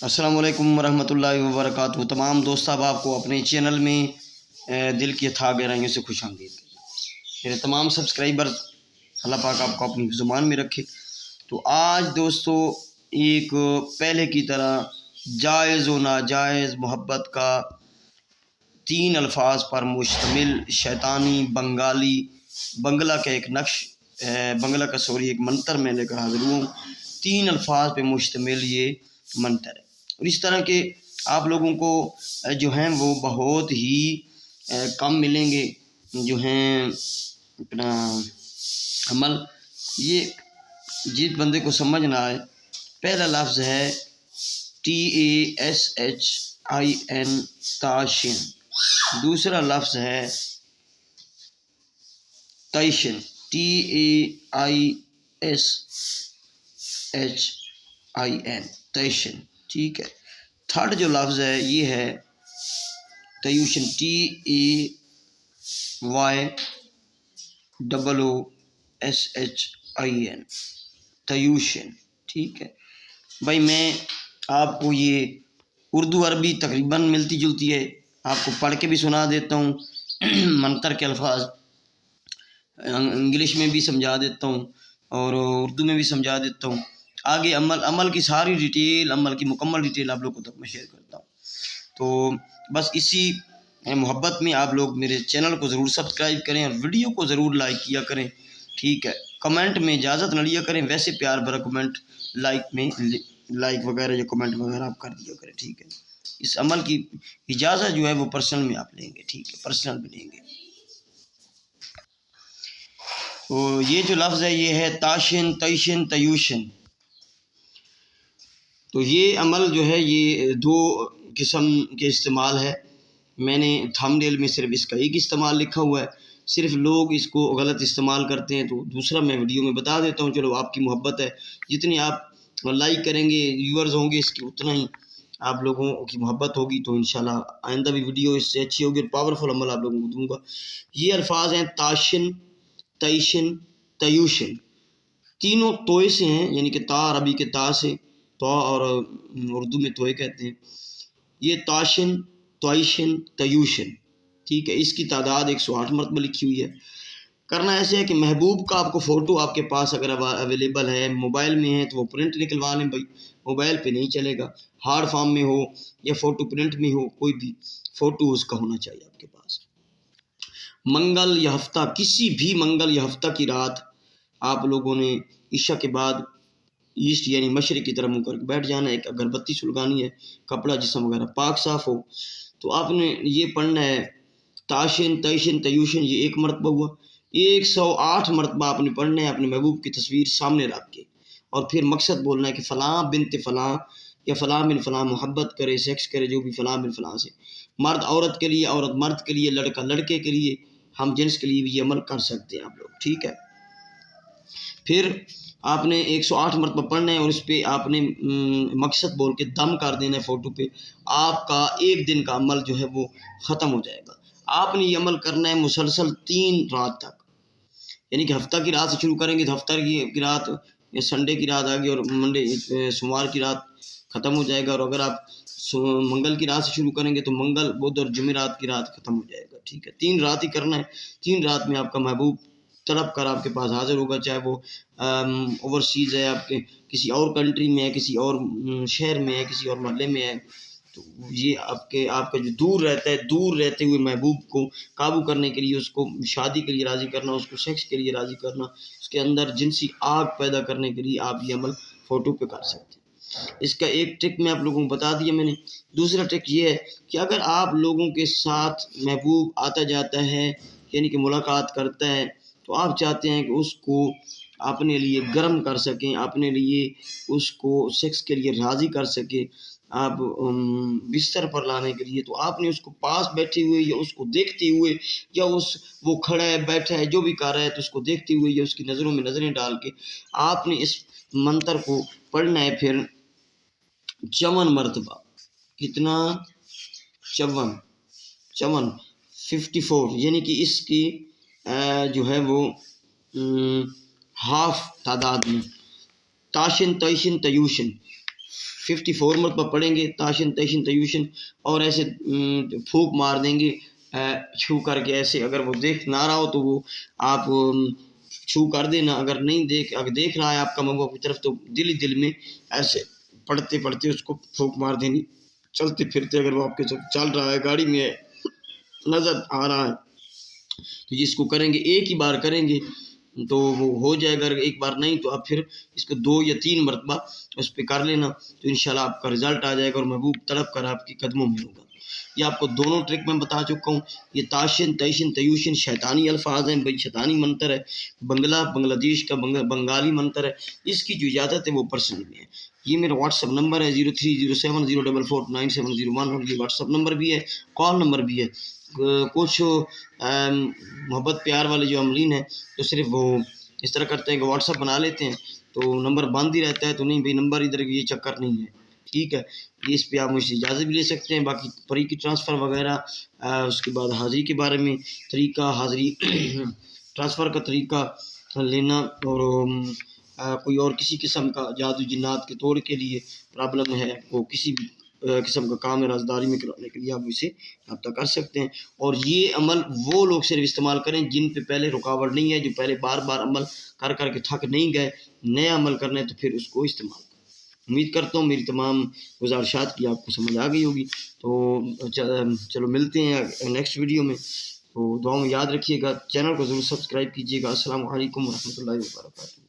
السلام علیکم ورحمۃ اللہ وبرکاتہ۔ تمام دوست احباب کو اپنے چینل میں دل کی تھا گہرائیوں سے خوش آمدید۔ میرے تمام سبسکرائبر اللہ پاک آپ کو اپنی زبان میں رکھے۔ تو آج دوستو ایک پہلے کی طرح جائز و ناجائز محبت کا 3 الفاظ پر مشتمل شیطانی بنگلہ کا ایک نقش ایک منتر میں لے کر حاضر ہوں۔ 3 الفاظ پہ مشتمل یہ منتر ہے، اور اس طرح کے آپ لوگوں کو جو ہیں وہ بہت ہی کم ملیں گے جو ہیں اپنا عمل۔ یہ جس بندے کو سمجھ نہ آئے، پہلا لفظ ہے TASHIN تاشن، دوسرا لفظ ہے تیشن TAISHIN تیشن، ٹھیک ہے۔ تھرڈ جو لفظ ہے یہ ہے تیوشن TAYOOSHIN تیوشن، ٹھیک ہے بھائی۔ میں آپ کو یہ اردو عربی تقریباً ملتی جلتی ہے، آپ کو پڑھ کے بھی سنا دیتا ہوں منتر کے الفاظ، انگلش میں بھی سمجھا دیتا ہوں اور اردو میں بھی سمجھا دیتا ہوں۔ آگے عمل کی ساری ڈیٹیل، عمل کی مکمل ڈیٹیل آپ لوگوں تک میں شیئر کرتا ہوں۔ تو بس اسی محبت میں آپ لوگ میرے چینل کو ضرور سبسکرائب کریں اور ویڈیو کو ضرور لائک کیا کریں، ٹھیک ہے۔ کمنٹ میں اجازت نہ لیا کریں، ویسے پیار بھرا کمنٹ لائک وغیرہ یا کمنٹ وغیرہ آپ کر دیا کریں، ٹھیک ہے۔ اس عمل کی اجازت جو ہے وہ پرسنل میں آپ لیں گے، ٹھیک ہے، پرسنل بھی لیں گے۔ تو یہ جو لفظ ہے یہ ہے تاشن تیشن تیوشن۔ تو یہ عمل جو ہے یہ 2 قسم کے استعمال ہے۔ میں نے تھم نیل میں صرف اس کا ایک استعمال لکھا ہوا ہے، صرف لوگ اس کو غلط استعمال کرتے ہیں، تو دوسرا میں ویڈیو میں بتا دیتا ہوں۔ چلو آپ کی محبت ہے، جتنی آپ لائک کریں گے، ویورز ہوں گے اس کی، اتنا ہی آپ لوگوں کی محبت ہوگی، تو انشاءاللہ آئندہ بھی ویڈیو اس سے اچھی ہوگی اور پاورفل عمل آپ لوگوں کو دوں گا۔ یہ الفاظ ہیں تاشن تیشن تیوشن، تینوں توئے سے ہیں، یعنی کہ تا عربی کے تا سے، تو اور اردو میں توئے کہتے ہیں۔ یہ تاشن توائشن تیوشن، ٹھیک ہے۔ اس کی تعداد 108 مرتبہ لکھی ہوئی ہے۔ کرنا ایسے ہے کہ محبوب کا آپ کو فوٹو آپ کے پاس اگر اویلیبل ہے، موبائل میں ہے، تو وہ پرنٹ نکلوا لیں بھائی، موبائل پہ نہیں چلے گا، ہارڈ فارم میں ہو یا فوٹو پرنٹ میں ہو، کوئی بھی فوٹو اس کا ہونا چاہیے آپ کے پاس۔ منگل یا ہفتہ، کسی بھی منگل یا ہفتہ کی رات آپ لوگوں نے عشاء کے بعد ایسٹ یعنی مشرق کی طرف منہ کر کے بیٹھ جانا ہے، ایک اگربتی سلگانی ہے، کپڑا جسم وغیرہ پاک صاف ہو، تو آپ نے یہ پڑھنا ہے تاشن تیشن تیوشن، یہ 1 مرتبہ ہوا۔ 108 مرتبہ آپ نے پڑھنا ہے اپنے محبوب کی تصویر سامنے رکھ کے، اور پھر مقصد بولنا ہے کہ فلاں بنت فلاں یا فلاں بن فلاں محبت کرے، سیکس کرے، جو بھی فلاں بن فلاں سے، مرد عورت کے لیے، عورت مرد کے لیے، لڑکا لڑکے کے لیے، ہم جنس کے لیے بھی یہ عمل کر سکتے ہیں آپ لوگ، ٹھیک ہے۔ پھر آپ نے 108 مرتبہ پڑھنا ہے اور اس پہ آپ نے مقصد بول کے دم کر دینا ہے فوٹو پہ، آپ کا 1 دن کا عمل جو ہے وہ ختم ہو جائے گا۔ آپ نے یہ عمل کرنا ہے مسلسل 3 رات تک، یعنی کہ ہفتہ کی رات سے شروع کریں گے تو ہفتہ کی رات یا سنڈے کی رات آ گئی اور سوموار کی رات ختم ہو جائے گا، اور اگر آپ منگل کی رات سے شروع کریں گے تو منگل، بدھ اور جمعرات کی رات ختم ہو جائے گا، ٹھیک ہے۔ 3 رات ہی کرنا ہے، 3 رات میں آپ کا محبوب تڑپ کر آپ کے پاس حاضر ہوگا، چاہے وہ اوورسیز ہے، آپ کے کسی اور کنٹری میں ہے، کسی اور شہر میں ہے، کسی اور محلے میں ہے، تو یہ آپ کا جو دور رہتا ہے، دور رہتے ہوئے محبوب کو قابو کرنے کے لیے، اس کو شادی کے لیے راضی کرنا، اس کو سیکس کے لیے راضی کرنا، اس کے اندر جنسی آگ پیدا کرنے کے لیے آپ یہ عمل فوٹو پہ کر سکتے ہیں۔ اس کا ایک ٹرک میں آپ لوگوں کو بتا دیا میں نے۔ دوسرا ٹرک یہ ہے کہ اگر آپ لوگوں کے ساتھ محبوب آتا جاتا ہے، یعنی کہ ملاقات کرتا ہے، تو آپ چاہتے ہیں کہ اس کو اپنے لیے گرم کر سکیں، اپنے لیے اس کو سیکس کے لیے راضی کر سکیں، آپ بستر پر لانے کے لیے، تو آپ نے اس کو پاس بیٹھے ہوئے یا اس کو دیکھتے ہوئے یا وہ کھڑا ہے بیٹھا ہے جو بھی کر رہا ہے، تو اس کو دیکھتے ہوئے یا اس کی نظروں میں نظریں ڈال کے آپ نے اس منتر کو پڑھنا ہے پھر 54 مرتبہ۔ کتنا؟ 54، یعنی کہ اس کی جو ہے وہ ہاف تعداد میں۔ تاشن تیشن تیوشن 54 مرتبہ پڑھیں گے تاشن تیشن تیوشن، اور ایسے پھونک مار دیں گے چھو کر کے ایسے. اگر وہ دیکھ نہ رہا ہو تو وہ آپ چھو کر دینا. اگر دیکھ رہا ہے آپ کا مغو کی طرف تو دل میں ایسے پڑھتے پڑھتے اس کو پھونک مار دینی. چلتے پھرتے اگر وہ آپ کے چل رہا ہے، گاڑی میں نظر آ رہا ہے، تو جس کو کریں گے ایک ہی بار کریں گے تو وہ ہو جائے گا. اگر ایک بار نہیں تو آپ پھر اس کو 2 یا 3 مرتبہ اس پہ کر لینا، تو انشاءاللہ آپ کا رزلٹ آ جائے گا اور محبوب تڑپ کر آپ کے قدموں میں ہوگا. یہ آپ کو دونوں ٹرک میں بتا چکا ہوں. یہ تاشن تیشن تیوشن شیطانی الفاظ ہیں بھائی، شیطانی منتر ہے. بنگلہ دیش کا بنگالی منتر ہے. اس کی جو اجازت ہے وہ پرسنل میں ہے. یہ میرا واٹس ایپ نمبر ہے 030704497001، اور یہ واٹس ایپ نمبر بھی ہے، کال نمبر بھی ہے. کچھ محبت پیار والے جو عاملین ہیں تو صرف وہ اس طرح کرتے ہیں کہ واٹس ایپ بنا لیتے ہیں تو نمبر بند ہی رہتا ہے. تو نہیں بھائی، نمبر ادھر یہ چکر نہیں ہے، ٹھیک ہے. اس پہ آپ مجھ سے اجازت بھی لے سکتے ہیں. باقی طریقے ٹرانسفر وغیرہ، اس کے بعد حاضری کے بارے میں طریقہ حاضری ٹرانسفر کا طریقہ لینا، اور کوئی اور کسی قسم کا جادو جنات کے طور کے لیے پرابلم ہے، وہ کسی بھی قسم کا کام ہے رازداری میں کرانے کے لیے، آپ اسے رابطہ کر سکتے ہیں. اور یہ عمل وہ لوگ صرف استعمال کریں جن پہ پہلے رکاوٹ نہیں ہے، جو پہلے بار بار عمل کر کے تھک نہیں گئے. نیا عمل کرنا ہے تو پھر اس کو استعمال کریں. امید کرتا ہوں میری تمام گزارشات کی آپ کو سمجھ آ گئی ہوگی. تو چلو ملتے ہیں نیکسٹ ویڈیو میں. تو دعاؤں میں یاد رکھیے گا، چینل کو ضرور سبسکرائب کیجیے گا. السلام علیکم ورحمۃ اللہ وبرکاتہ.